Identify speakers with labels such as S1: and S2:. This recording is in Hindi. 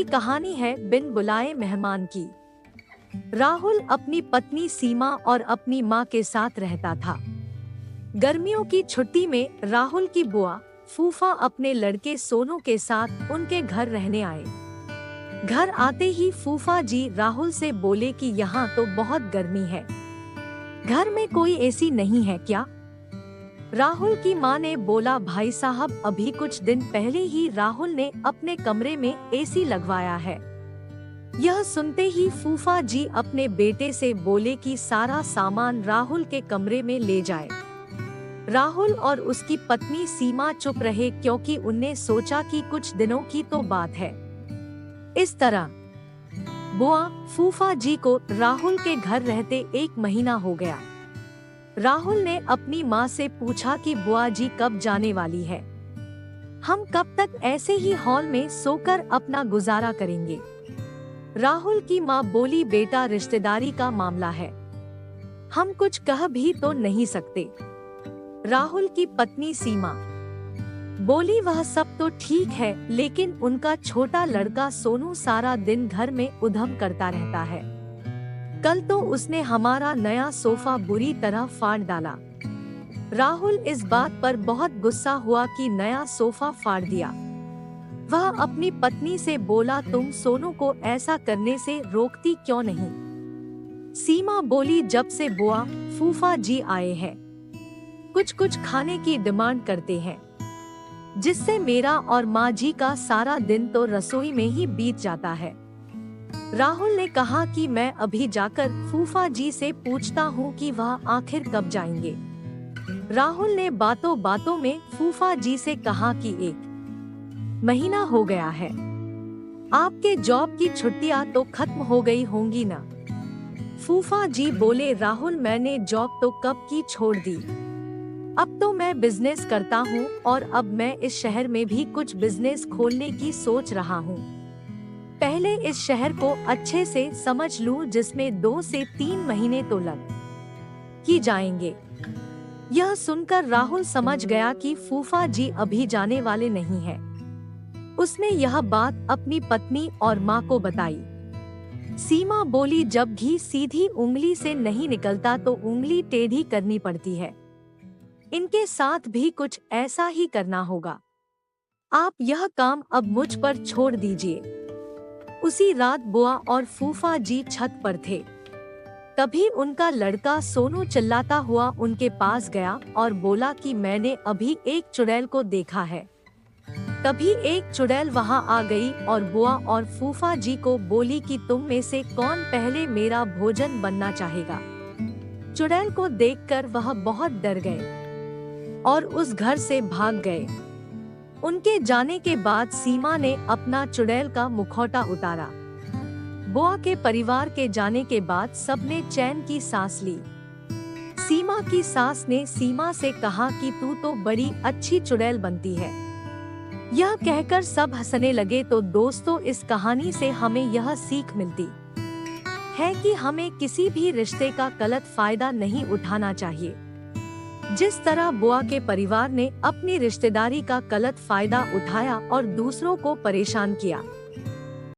S1: कहानी है बिन बुलाए मेहमान की। राहुल अपनी पत्नी सीमा और अपनी माँ के साथ रहता था। गर्मियों की छुट्टी में राहुल की बुआ फूफा अपने लड़के सोनू के साथ उनके घर रहने आए। घर आते ही फूफा जी राहुल से बोले कि यहाँ तो बहुत गर्मी है, घर में कोई एसी नहीं है क्या? राहुल की माँ ने बोला, भाई साहब अभी कुछ दिन पहले ही राहुल ने अपने कमरे में एसी लगवाया है। यह सुनते ही फूफा जी अपने बेटे से बोले कि सारा सामान राहुल के कमरे में ले जाए। राहुल और उसकी पत्नी सीमा चुप रहे क्योंकि उनने सोचा कि कुछ दिनों की तो बात है। इस तरह बुआ फूफा जी को राहुल के घर रहते 1 महीना हो गया। राहुल ने अपनी माँ से पूछा कि बुआ जी कब जाने वाली है? हम कब तक ऐसे ही हॉल में सोकर अपना गुजारा करेंगे? राहुल की माँ बोली, बेटा रिश्तेदारी का मामला है, हम कुछ कह भी तो नहीं सकते। राहुल की पत्नी सीमा बोली, वह सब तो ठीक है, लेकिन उनका छोटा लड़का सोनू सारा दिन घर में उधम करता रहता है। कल तो उसने हमारा नया सोफा बुरी तरह फाड़ डाला। राहुल इस बात पर बहुत गुस्सा हुआ कि नया सोफा फाड़ दिया। वह अपनी पत्नी से बोला, तुम सोनू को ऐसा करने से रोकती क्यों नहीं? सीमा बोली, जब से बुआ फूफा जी आए हैं कुछ खाने की डिमांड करते हैं, जिससे मेरा और माँ जी का सारा दिन तो रसोई में ही बीत जाता है। राहुल ने कहा कि मैं अभी जाकर फूफा जी से पूछता हूँ कि वह आखिर कब जाएंगे। राहुल ने बातों बातों में फूफा जी से कहा कि 1 महीना हो गया है, आपके जॉब की छुट्टियां तो खत्म हो गई होंगी ना? फूफा जी बोले, राहुल मैंने जॉब तो कब की छोड़ दी, अब तो मैं बिजनेस करता हूँ और अब मैं इस शहर में भी कुछ बिजनेस खोलने की सोच रहा हूँ। पहले इस शहर को अच्छे से समझ लूं, जिसमें 2 से 3 महीने तो लग ही जाएंगे। यह सुनकर राहुल समझ गया कि फूफा जी अभी जाने वाले नहीं हैं। उसने यह बात अपनी पत्नी और माँ को बताई। सीमा बोली, जब घी सीधी उंगली से नहीं निकलता तो उंगली टेढ़ी करनी पड़ती है, इनके साथ भी कुछ ऐसा ही करना होगा। आप यह काम अब मुझ पर छोड़ दीजिए। उसी रात बुआ और फूफा जी छत पर थे। तभी उनका लड़का सोनू चिल्लाता हुआ उनके पास गया और बोला कि मैंने अभी एक चुड़ैल को देखा है। तभी एक चुड़ैल वहां आ गई और बुआ और फूफा जी को बोली कि तुम में से कौन पहले मेरा भोजन बनना चाहेगा। चुड़ैल को देखकर वह बहुत डर गए और उस घर से भाग गए। उनके जाने के बाद सीमा ने अपना चुड़ैल का मुखौटा उतारा। बुआ के परिवार के जाने के बाद सबने चैन की सांस ली। सीमा की सास ने सीमा से कहा कि तू तो बड़ी अच्छी चुड़ैल बनती है। यह कहकर सब हंसने लगे। तो दोस्तों, इस कहानी से हमें यह सीख मिलती है कि हमें किसी भी रिश्ते का गलत फायदा नहीं उठाना चाहिए। जिस तरह बुआ के परिवार ने अपनी रिश्तेदारी का गलत फायदा उठाया और दूसरों को परेशान किया।